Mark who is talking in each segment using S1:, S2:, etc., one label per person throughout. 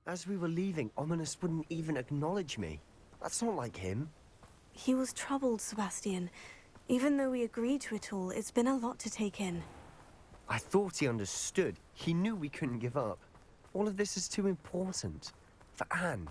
S1: As we were leaving, Ominous wouldn't even acknowledge me. That's not like him.
S2: He was troubled, Sebastian. Even though we agreed to it all, it's been a lot to take in.
S1: I thought he understood. He knew we couldn't give up. All of this is too important. For Anne.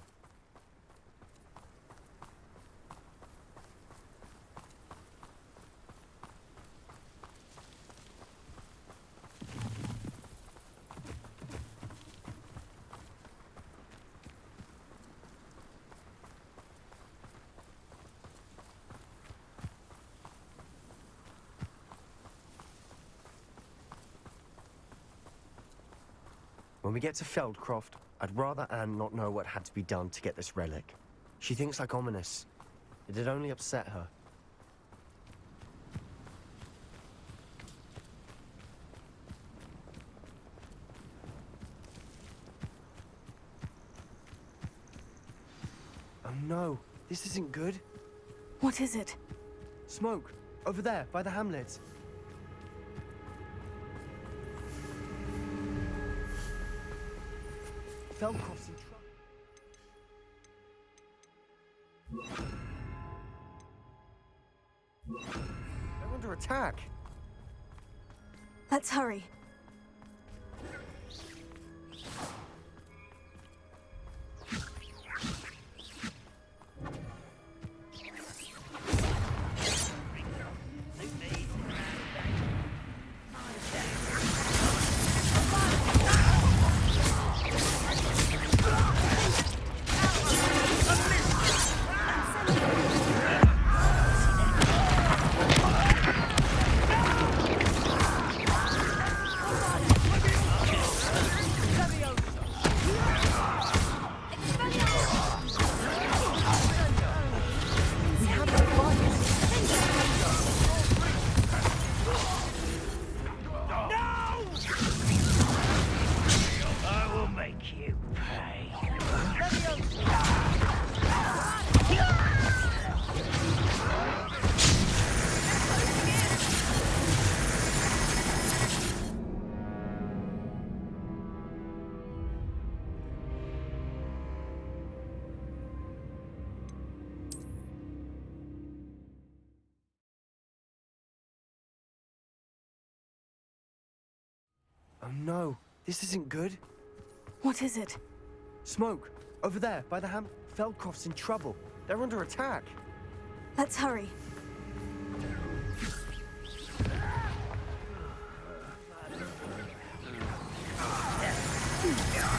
S1: When we get to Feldcroft, I'd rather Anne not know what had to be done to get this relic. She thinks like Ominous. It'd only upset her. Oh no, this isn't good.
S2: What is it?
S1: Smoke, over there, by the hamlet. Feldcroft's in trouble. They're under attack.
S2: Let's hurry.
S1: Oh no, this isn't good.
S2: What is it?
S1: Smoke, over there, by the Feldcroft's in trouble. They're under attack.
S2: Let's hurry.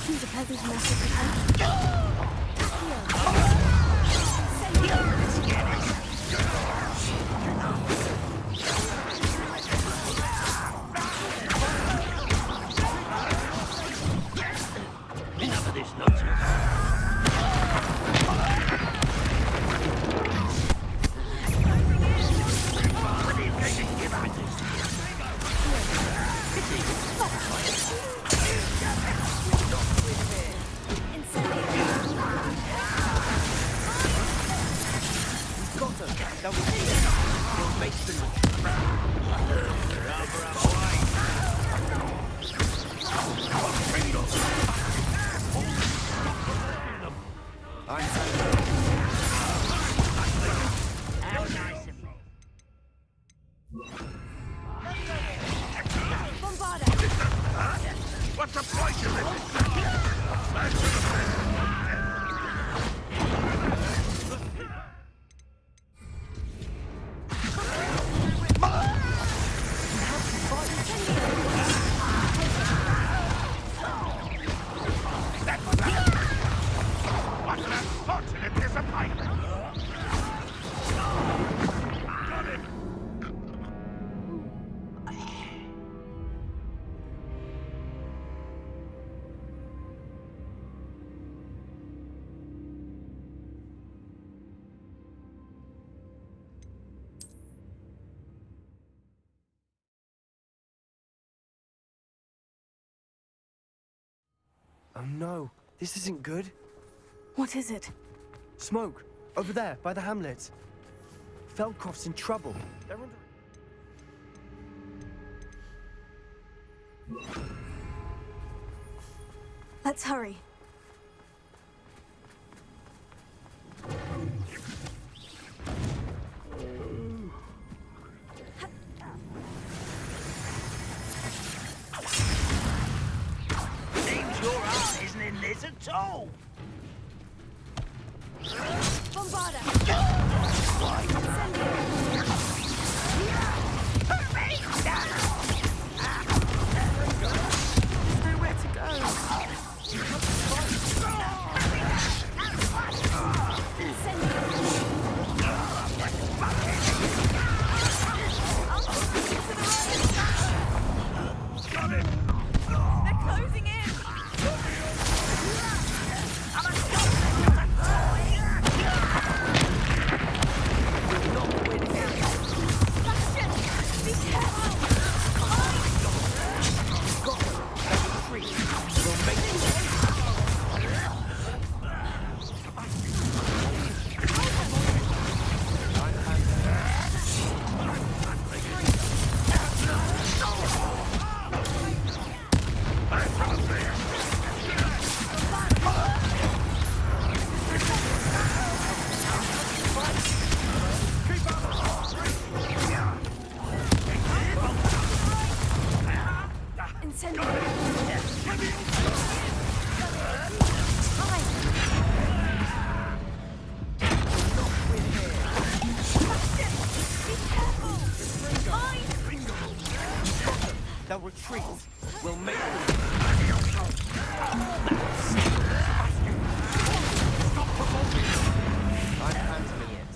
S2: He's a peasant master.
S3: Enough of this nonsense.
S4: What's the point of it? What an unfortunate disappointment! Got it!
S1: Oh no, this isn't good.
S2: What is it?
S1: Smoke, over there, by the hamlet. Feldcroft's in trouble. They're under...
S2: Let's hurry.
S4: at all!
S2: Bombarda! Nowhere to go.
S4: Got it!
S2: They're closing in! Sebastian, be careful!
S1: They'll retreat. We'll make them. I'm handling it.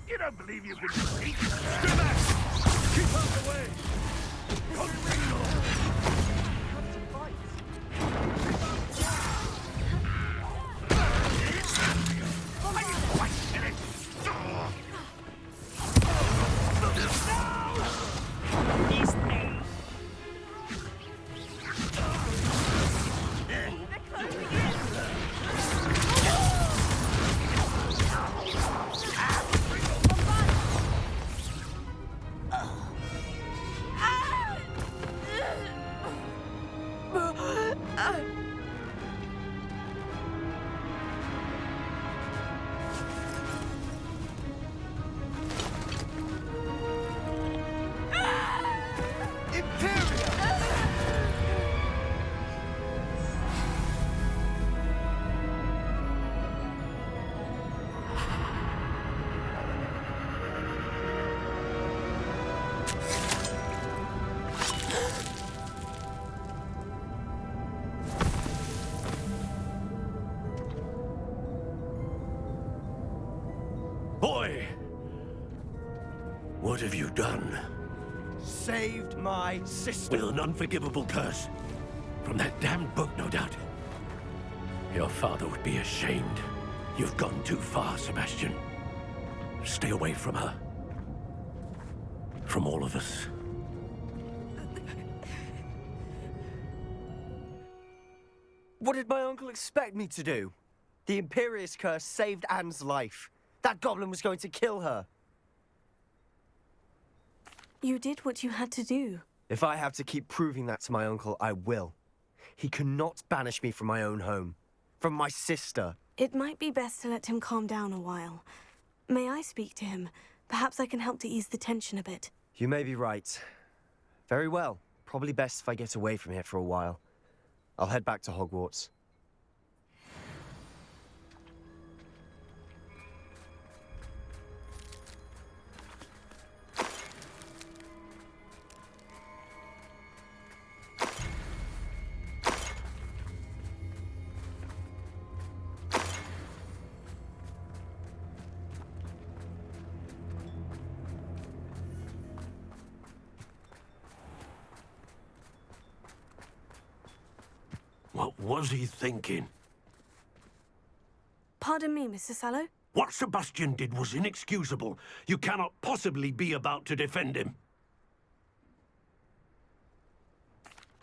S4: You don't believe you can cheat? Stay back! Keep out the way!
S3: Boy! What have you done?
S1: Saved my sister.
S3: With an unforgivable curse. From that damned book, no doubt. Your father would be ashamed. You've gone too far, Sebastian. Stay away from her. From all of us.
S1: What did my uncle expect me to do? The Imperious curse saved Anne's life. That goblin was going to kill her.
S2: You did what you had to do.
S1: If I have to keep proving that to my uncle, I will. He cannot banish me from my own home. From my sister.
S2: It might be best to let him calm down a while. May I speak to him? Perhaps I can help to ease the tension a bit.
S1: You may be right. Very well. Probably best if I get away from here for a while. I'll head back to Hogwarts.
S3: What was he thinking?
S2: Pardon me, Mr. Sallow?
S3: What Sebastian did was inexcusable. You cannot possibly be about to defend him.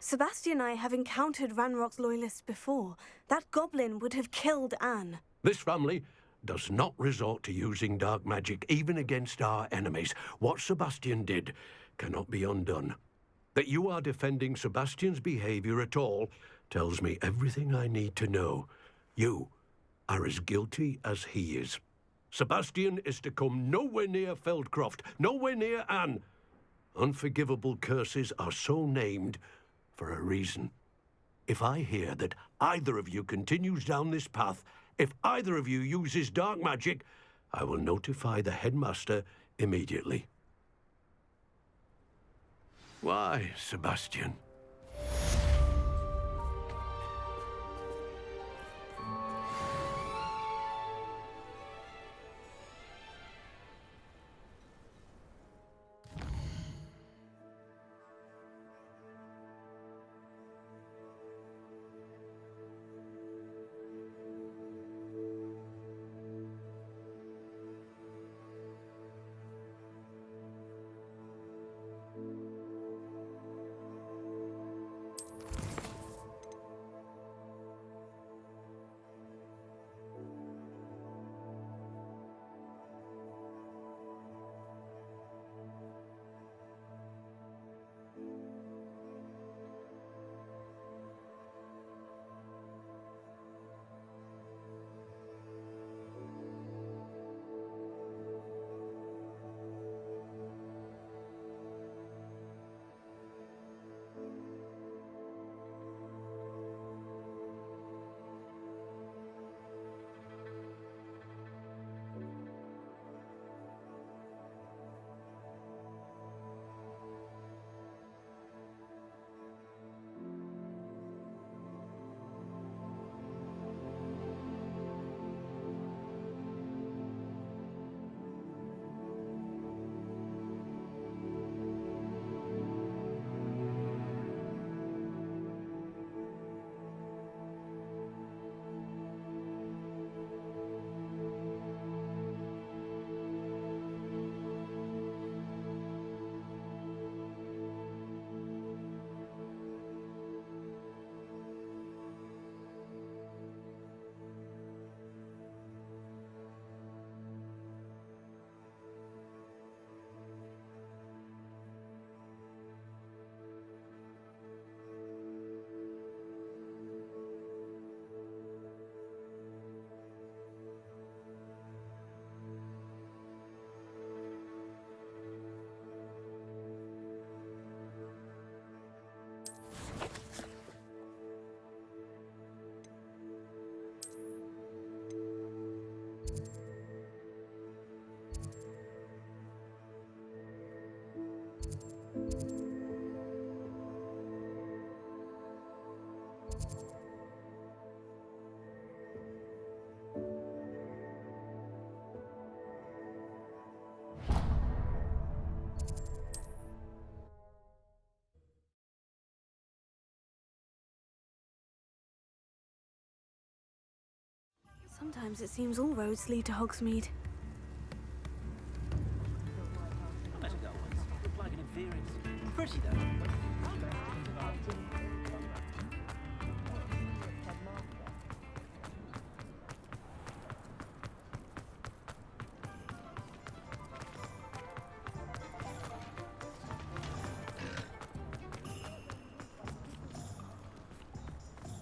S2: Sebastian and I have encountered Ranrock's loyalists before. That goblin would have killed Anne.
S3: This family does not resort to using dark magic, even against our enemies. What Sebastian did cannot be undone. That you are defending Sebastian's behavior at all tells me everything I need to know. You are as guilty as he is. Sebastian is to come nowhere near Feldcroft, nowhere near Anne. Unforgivable curses are so named for a reason. If I hear that either of you continues down this path, if either of you uses dark magic, I will notify the headmaster immediately. Why, Sebastian?
S2: Sometimes it seems all roads lead to Hogsmeade.
S5: Pretty though.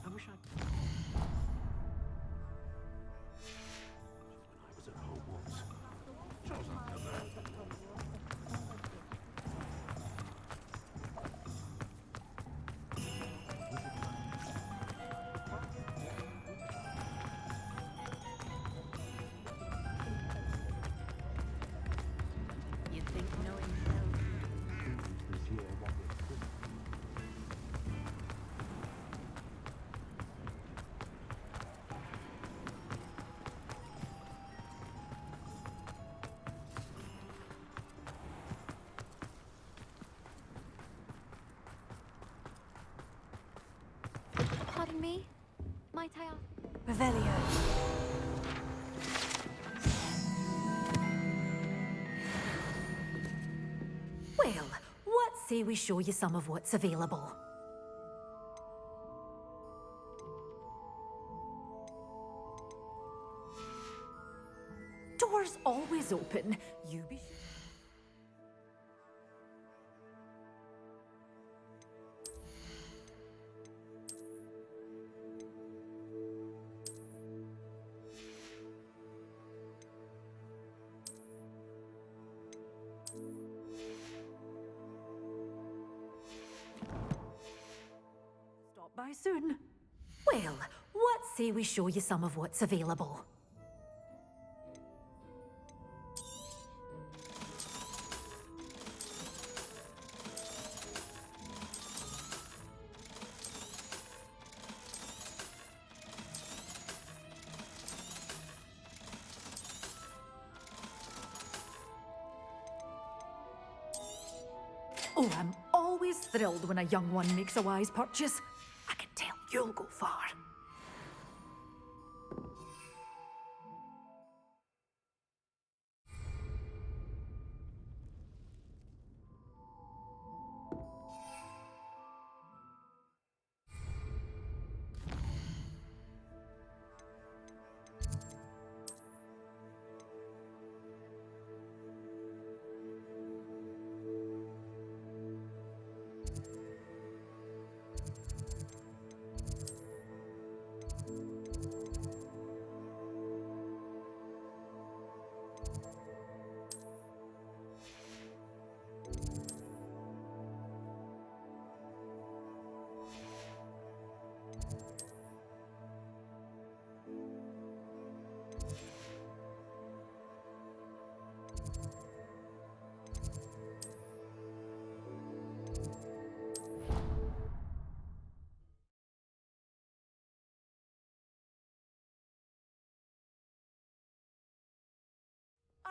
S5: I wish I... When I was at Hogwarts.
S6: You think knowing how...
S7: Pardon me? Might I ask?
S2: Revelio.
S8: Well, what say we show you some of what's available? Doors always open. You be sure. die soon. Well, what say we show you some of what's available? Oh, I'm always thrilled when a young one makes a wise purchase. I can tell you'll go far.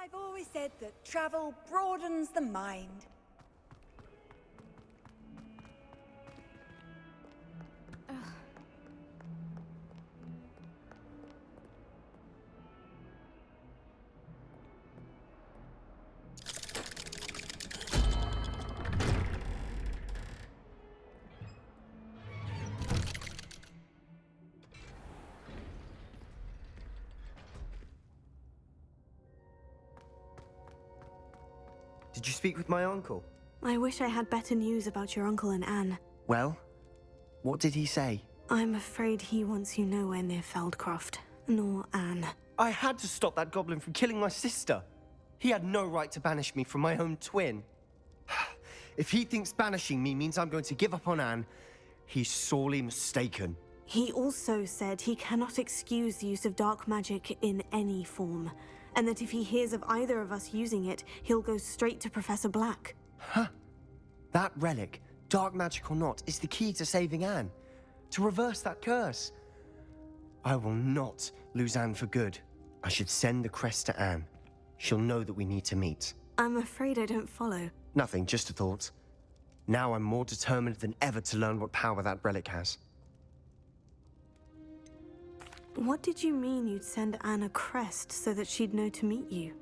S9: I've always said that travel broadens the mind.
S1: Did you speak with my uncle?
S2: I wish I had better news about your uncle and Anne.
S1: Well, what did he say?
S2: I'm afraid he wants you nowhere near Feldcroft, nor Anne.
S1: I had to stop that goblin from killing my sister. He had no right to banish me from my own twin. If he thinks banishing me means I'm going to give up on Anne, he's sorely mistaken.
S2: He also said he cannot excuse the use of dark magic in any form, and that if he hears of either of us using it, he'll go straight to Professor Black.
S1: Huh. That relic, dark magic or not, is the key to saving Anne. To reverse that curse. I will not lose Anne for good. I should send the crest to Anne. She'll know that we need to meet.
S2: I'm afraid I don't follow.
S1: Nothing, just a thought. Now I'm more determined than ever to learn what power that relic has.
S2: What did you mean you'd send Anne a crest so that she'd know to meet you?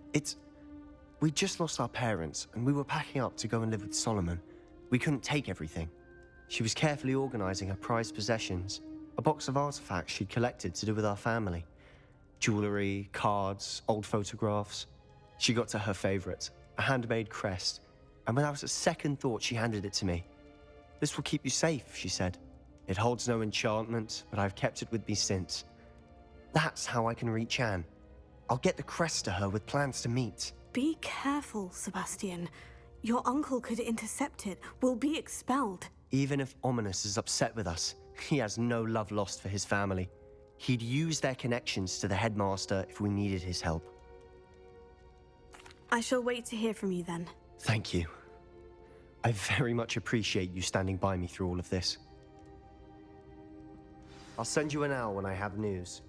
S1: We just lost our parents, and we were packing up to go and live with Solomon. We couldn't take everything. She was carefully organizing her prized possessions, a box of artifacts she'd collected to do with our family. Jewelry, cards, old photographs. She got to her favorite, a handmade crest, and without a second thought, she handed it to me. "This will keep you safe," she said. "It holds no enchantment, but I've kept it with me since. That's how I can reach Anne. I'll get the crest to her with plans to meet."
S2: Be careful, Sebastian. Your uncle could intercept it. We'll be expelled.
S1: Even if Ominous is upset with us, he has no love lost for his family. He'd use their connections to the headmaster if we needed his help.
S2: I shall wait to hear from you then.
S1: Thank you. I very much appreciate you standing by me through all of this. I'll send you an owl when I have news.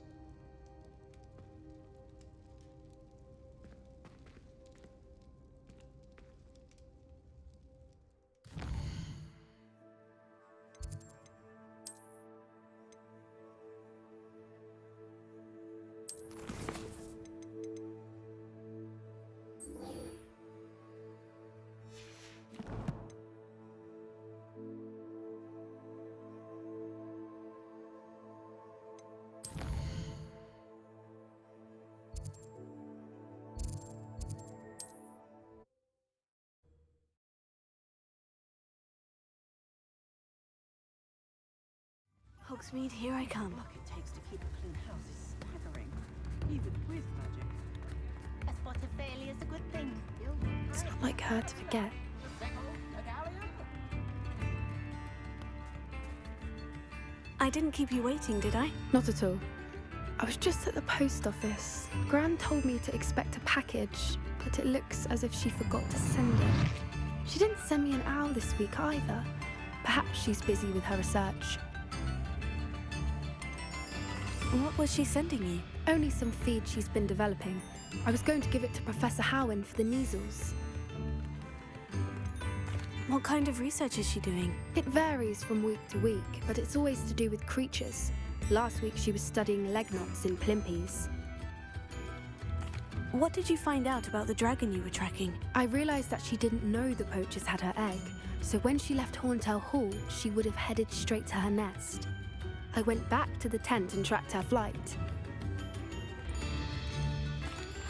S2: Hogsmeade, here I come.
S6: What it takes to keep a clean house is staggering, even with magic.
S7: A spot of failure's a good thing.
S2: It's not like her to forget. I I didn't keep you waiting, did I?
S10: Not at all. I was just at the post office. Gran told me to expect a package, but it looks as if she forgot to send it. She didn't send me an owl this week either. Perhaps she's busy with her research.
S2: What was she sending you?
S10: Only some feed she's been developing. I was going to give it to Professor Howin for the measles.
S2: What kind of research is she doing?
S10: It varies from week to week, but it's always to do with creatures. Last week she was studying leg knots in plimpies.
S2: What did you find out about the dragon you were tracking?
S10: I realized that she didn't know the poachers had her egg, so when she left Horntail Hall, she would have headed straight to her nest. I went back to the tent and tracked her flight.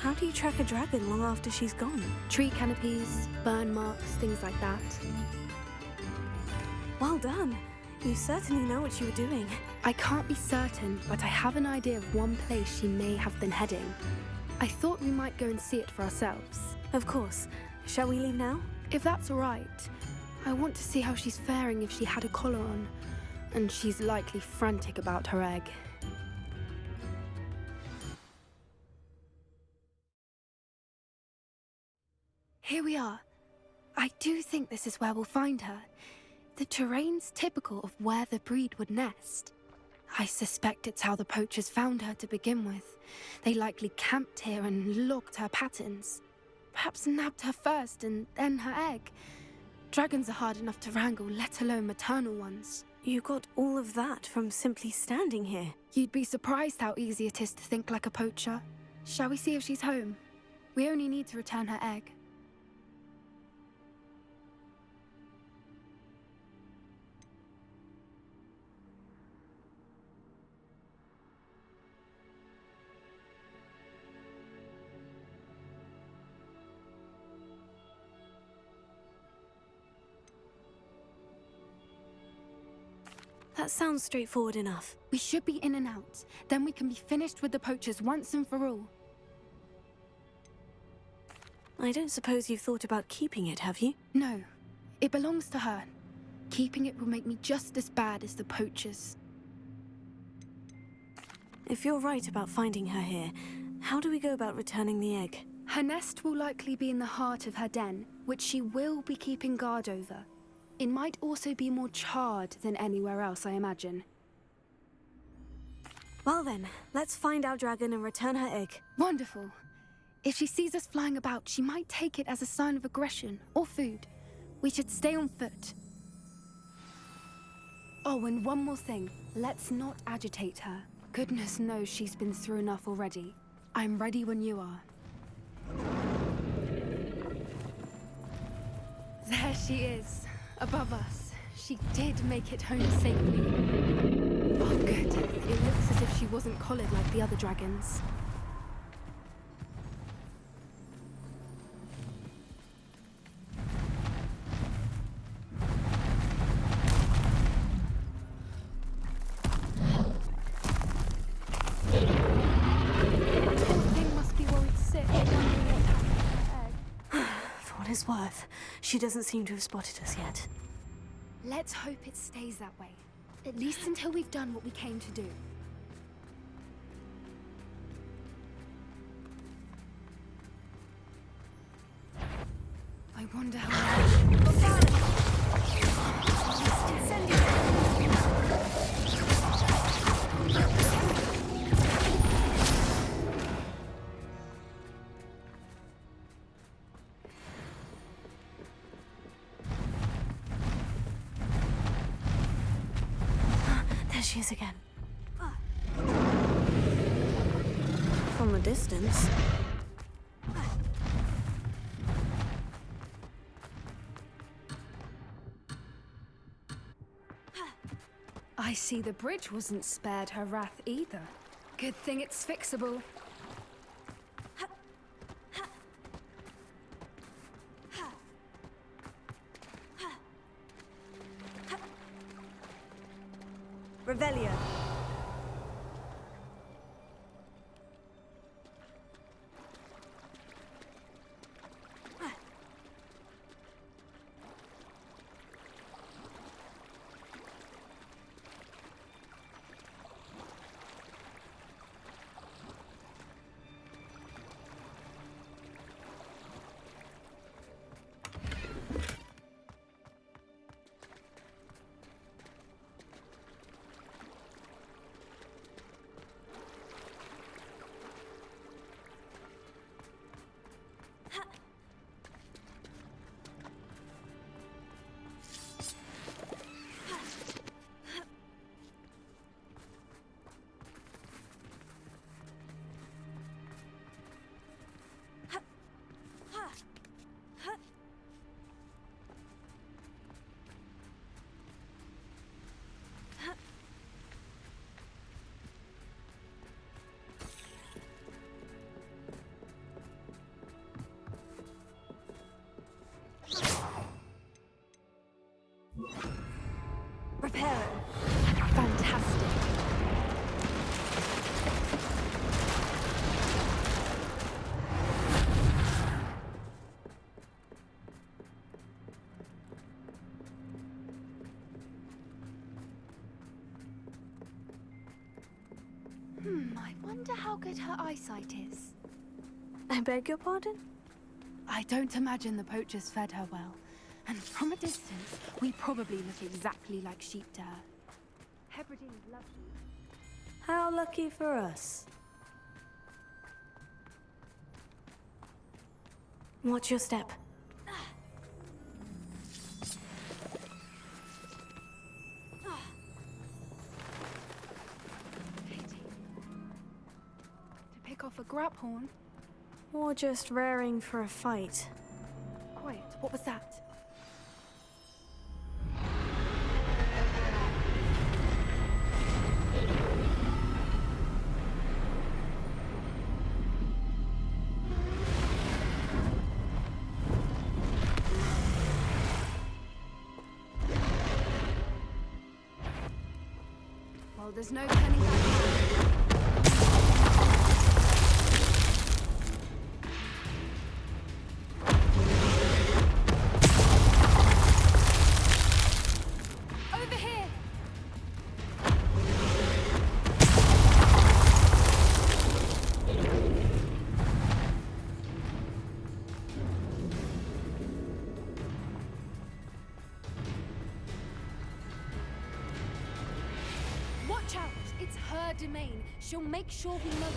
S2: How do you track a dragon long after she's gone?
S10: Tree canopies, burn marks, things like that.
S2: Well done. You certainly know what you were doing.
S10: I can't be certain, but I have an idea of one place she may have been heading. I thought we might go and see it for ourselves.
S2: Of course. Shall we leave now?
S10: If that's all right. I want to see how she's faring if she had a collar on. And she's likely frantic about her egg. Here we are. I do think this is where we'll find her. The terrain's typical of where the breed would nest. I suspect it's how the poachers found her to begin with. They likely camped here and logged her patterns. Perhaps nabbed her first and then her egg. Dragons are hard enough to wrangle, let alone maternal ones.
S2: You got all of that from simply standing here.
S10: You'd be surprised how easy it is to think like a poacher. Shall we see if she's home? We only need to return her egg.
S2: That sounds straightforward enough.
S10: We should be in and out. Then we can be finished with the poachers once and for all.
S2: I don't suppose you've thought about keeping it, have you?
S10: No. It belongs to her. Keeping it will make me just as bad as the poachers.
S2: If you're right about finding her here, how do we go about returning the egg?
S10: Her nest will likely be in the heart of her den, which she will be keeping guard over. It might also be more charred than anywhere else, I imagine.
S2: Well then, let's find our dragon and return her egg.
S10: Wonderful. If she sees us flying about, she might take it as a sign of aggression or food. We should stay on foot. Oh, and one more thing. Let's not agitate her. Goodness knows she's been through enough already. I'm ready when you are. There she is. Above us. She did make it home safely. Oh, good. It looks as if she wasn't collared like the other dragons. The whole thing must be worried sick, wondering what happened to her egg.
S2: For what it's worth, she doesn't seem to have spotted us yet.
S10: Let's hope it stays that way. At least until we've done what we came to do. I wonder how much...
S2: There she is again. From a distance.
S10: I see the bridge wasn't spared her wrath either. Good thing it's fixable.
S2: Revelio.
S10: wonder how good her eyesight is.
S2: I beg your pardon?
S10: I don't imagine the poachers fed her well. And from a distance, we probably look exactly like sheep to her. Hebrideans love you.
S2: How lucky for us. Watch your step.
S10: To pick off a graphorn?
S2: Or just raring for a fight.
S10: Quiet, what was that? Well, there's no turning back now. Over here! Watch out! It's her domain. She'll make sure we know it.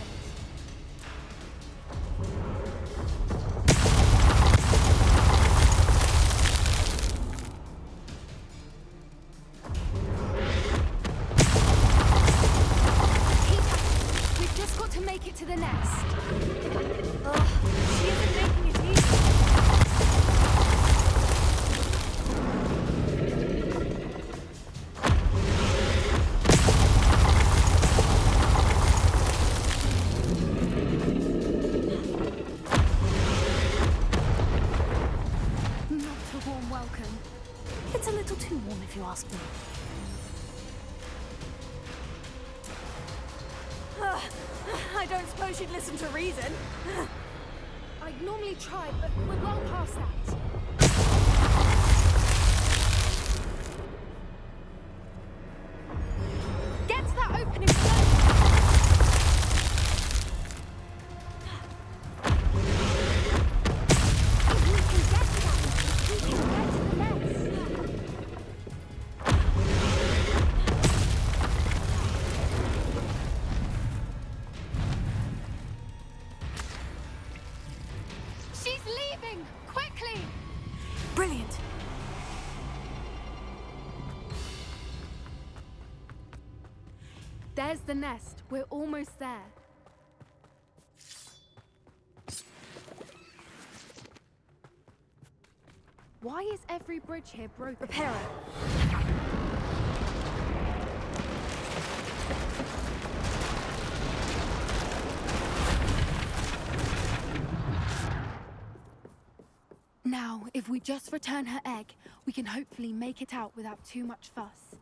S10: Keep at it. We've just got to make it to the nest.
S2: Ugh, she isn't making it easy.
S10: Not a warm welcome.
S2: It's a little too warm if you ask me. I don't suppose you'd listen to reason.
S10: I'd normally try, but we're well past that. Get to that opening below! If we can get to that, we can get to the nest. She's leaving! Quickly!
S2: Brilliant.
S10: There's the nest. We're almost there. Why is every bridge here broken?
S2: Repair it.
S10: Now, if we just return her egg, we can hopefully make it out without too much fuss.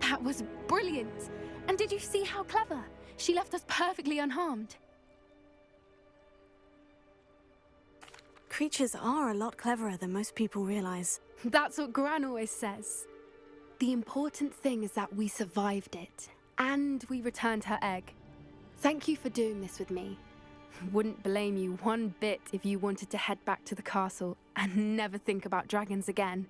S10: That was brilliant! And did you see how clever? She left us perfectly unharmed.
S2: Creatures are a lot cleverer than most people realize.
S10: That's what Gran always says. The important thing is that we survived it, and we returned her egg. Thank you for doing this with me. Wouldn't blame you one bit if you wanted to head back to the castle and never think about dragons again.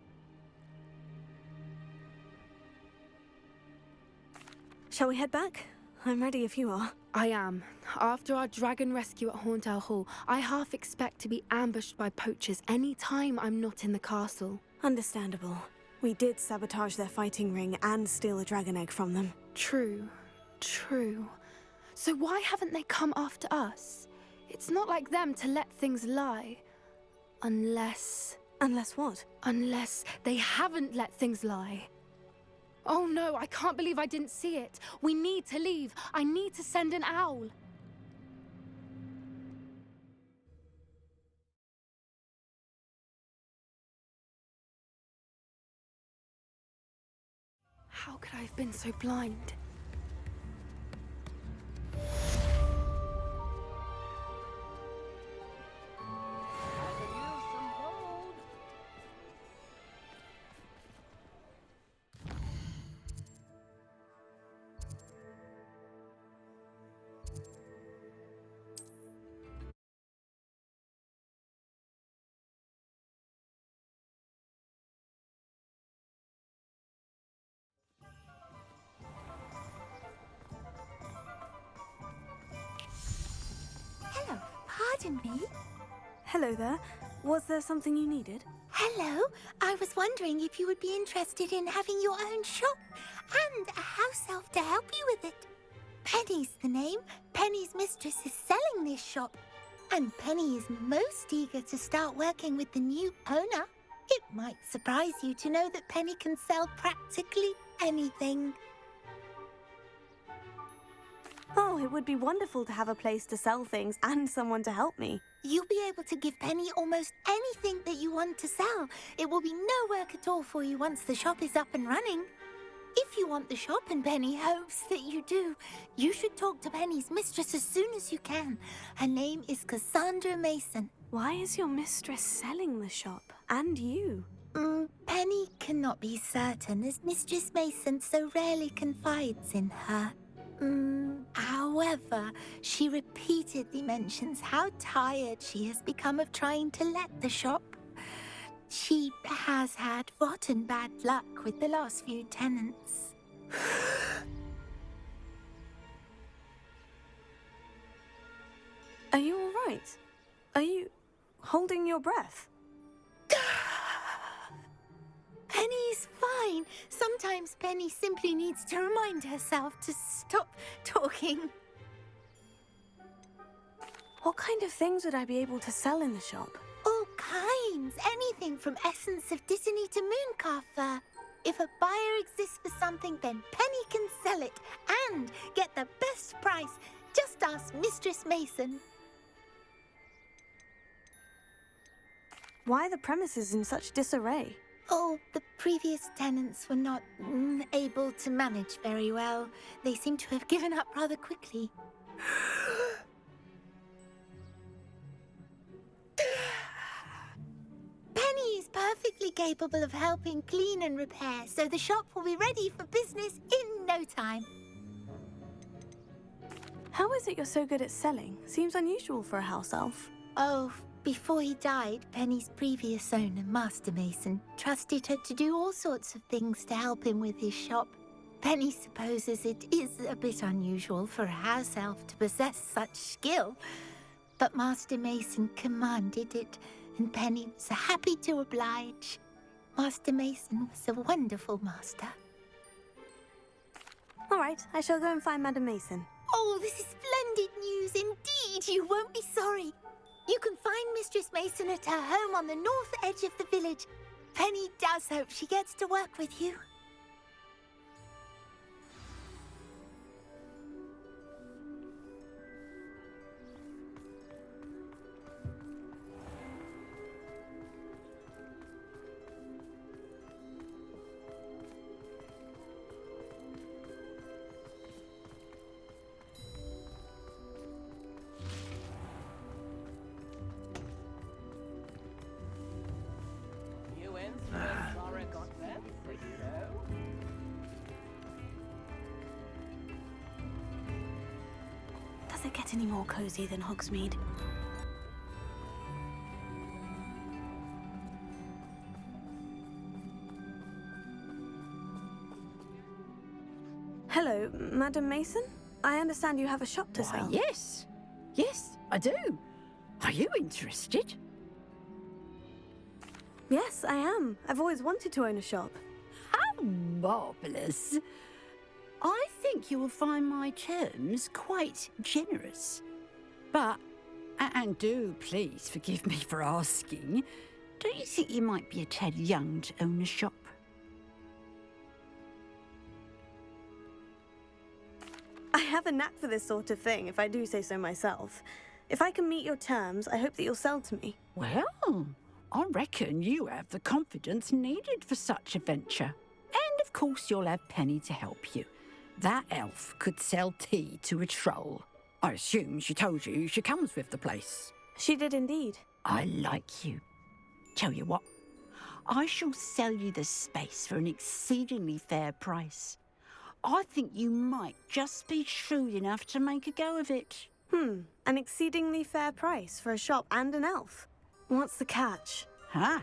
S2: Shall we head back? I'm ready if you are.
S10: I am. After our dragon rescue at Hauntow Hall, I half expect to be ambushed by poachers any time I'm not in the castle.
S2: Understandable. We did sabotage their fighting ring and steal a dragon egg from them.
S10: True. So why haven't they come after us? It's not like them to let things lie. Unless
S2: what?
S10: Unless they haven't let things lie. Oh no, I can't believe I didn't see it. We need to leave. I need to send an owl. How could I have been so blind?
S7: Hello, pardon me.
S2: Hello there. Was there something you needed?
S7: Hello, I was wondering if you would be interested in having your own shop and a house elf to help you with it. Penny's the name. Penny's mistress is selling this shop, and Penny is most eager to start working with the new owner. It might surprise you to know that Penny can sell practically anything.
S2: Oh, it would be wonderful to have a place to sell things and someone to help me.
S7: You'll be able to give Penny almost anything that you want to sell. It will be no work at all for you once the shop is up and running. If you want the shop, and Penny hopes that you do, you should talk to Penny's mistress as soon as you can. Her name is Cassandra Mason.
S2: Why is your mistress selling the shop? And you?
S7: Penny cannot be certain, as Mistress Mason so rarely confides in her. However, she repeatedly mentions how tired she has become of trying to let the shop. She has had rotten bad luck with the last few tenants.
S2: Are you all right? Are you holding your breath?
S7: Penny's fine. Sometimes Penny simply needs to remind herself to stop talking.
S2: What kind of things would I be able to sell in the shop?
S7: All kinds. Anything from essence of Disney to Mooncalf fur. If a buyer exists for something, then Penny can sell it and get the best price. Just ask Mistress Mason.
S2: Why are the premises in such disarray?
S7: Oh, the previous tenants were not able to manage very well. They seem to have given up rather quickly. Penny is perfectly capable of helping clean and repair, so the shop will be ready for business in no time.
S2: How is it you're so good at selling? Seems unusual for a house elf.
S7: Oh, before he died, Penny's previous owner, Master Mason, trusted her to do all sorts of things to help him with his shop. Penny supposes it is a bit unusual for a house elf to possess such skill, but Master Mason commanded it, and Penny was happy to oblige. Master Mason was a wonderful master.
S2: All right, I shall go and find Madam Mason.
S7: Oh, this is splendid news indeed. You won't be sorry. You can find Mistress Mason at her home on the north edge of the village. Penny does hope she gets to work with you.
S2: Does it get any more cozy than Hogsmeade? Hello, Madam Mason, I understand you have a shop to sell.
S6: Yes. Yes, I do. Are you interested?
S2: Yes, I am. I've always wanted to own a shop.
S6: How marvellous. I think you will find my terms quite generous. But, and do please forgive me for asking, don't you think you might be a tad young to own a shop?
S2: I have a knack for this sort of thing, if I do say so myself. If I can meet your terms, I hope that you'll sell to me.
S6: Well, I reckon you have the confidence needed for such a venture. And of course you'll have Penny to help you. That elf could sell tea to a troll. I assume she told you she comes with the place.
S2: She did indeed.
S6: I like you. Tell you what, I shall sell you the space for an exceedingly fair price. I think you might just be shrewd enough to make a go of it.
S2: An exceedingly fair price for a shop and an elf. What's the catch?
S6: Huh?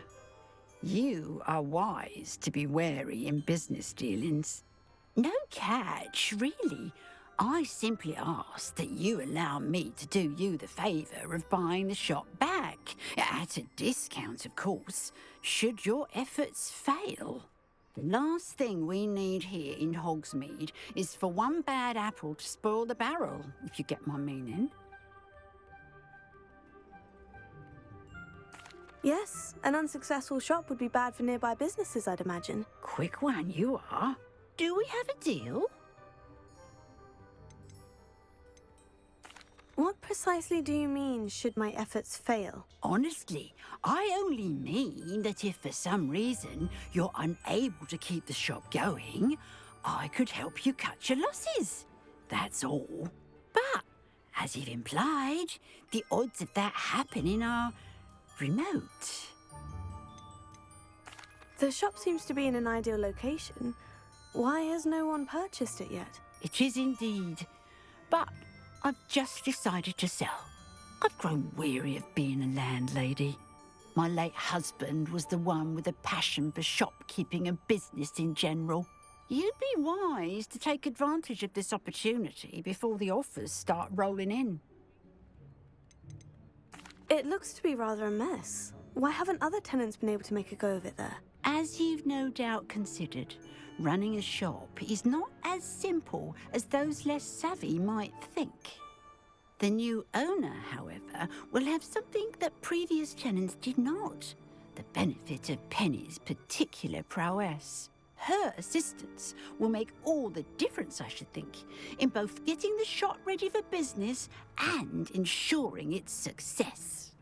S6: You are wise to be wary in business dealings. No catch, really. I simply ask that you allow me to do you the favour of buying the shop back. At a discount, of course, should your efforts fail. The last thing we need here in Hogsmeade is for one bad apple to spoil the barrel, if you get my meaning.
S2: Yes, an unsuccessful shop would be bad for nearby businesses, I'd imagine.
S6: Quick one, you are. Do we have a deal?
S2: What precisely do you mean, should my efforts fail?
S6: Honestly, I only mean that if for some reason you're unable to keep the shop going, I could help you cut your losses. That's all. But, as you've implied, the odds of that happening are remote.
S2: The shop seems to be in an ideal location. Why has no one purchased it yet?
S6: It is indeed. But I've just decided to sell. I've grown weary of being a landlady. My late husband was the one with a passion for shopkeeping and business in general. You'd be wise to take advantage of this opportunity before the offers start rolling in.
S2: It looks to be rather a mess. Why haven't other tenants been able to make a go of it there?
S6: As you've no doubt considered, running a shop is not as simple as those less savvy might think. The new owner, however, will have something that previous tenants did not, the benefit of Penny's particular prowess. Her assistance will make all the difference, I should think, in both getting the shop ready for business and ensuring its success.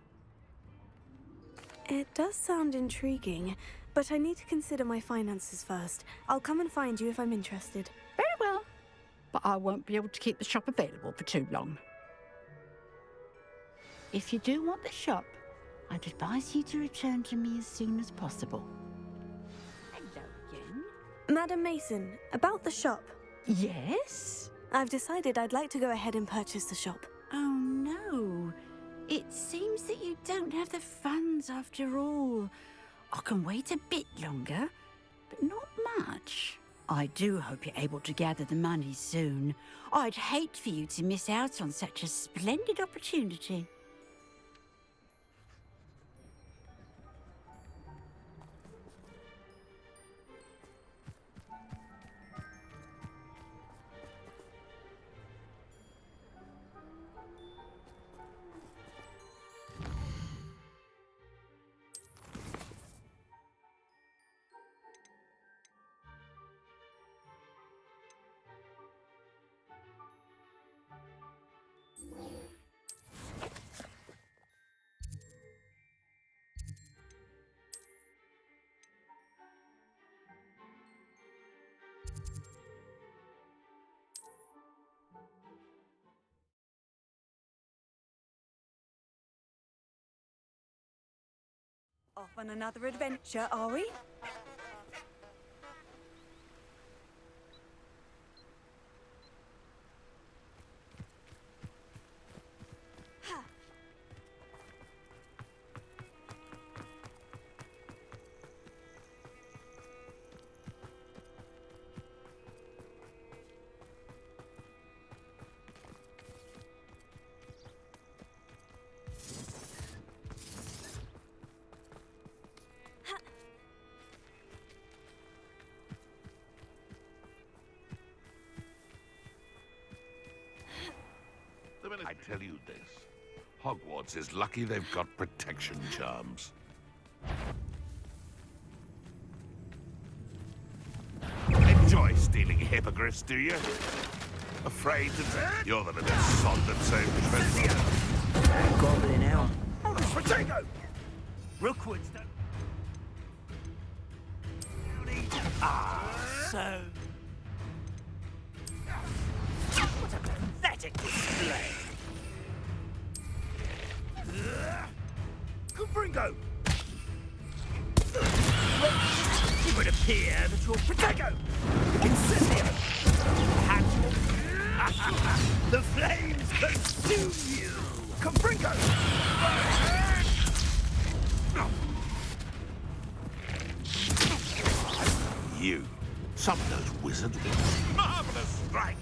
S2: It does sound intriguing, but I need to consider my finances first. I'll come and find you if I'm interested.
S6: Very well, but I won't be able to keep the shop available for too long. If you do want the shop, I'd advise you to return to me as soon as possible. Hello again.
S2: Madam Mason, about the shop.
S6: Yes?
S2: I've decided I'd like to go ahead and purchase the shop.
S6: Oh no. It seems that you don't have the funds after all. I can wait a bit longer, but not much. I do hope you're able to gather the money soon. I'd hate for you to miss out on such a splendid opportunity.
S9: Off on another adventure, are we?
S4: tell you this. Hogwarts is lucky they've got protection charms. Enjoy stealing hippogriffs, do you? Afraid to... You're the little sod that saved Treasure.
S11: Goblin hell.
S4: Protego! Rookwood's done.
S11: So... What a pathetic display.
S4: Confringo!
S11: It would appear that your Protego! Incendio!
S4: The flames consume you! Confringo! You. Some of those wizards. Marvelous strike!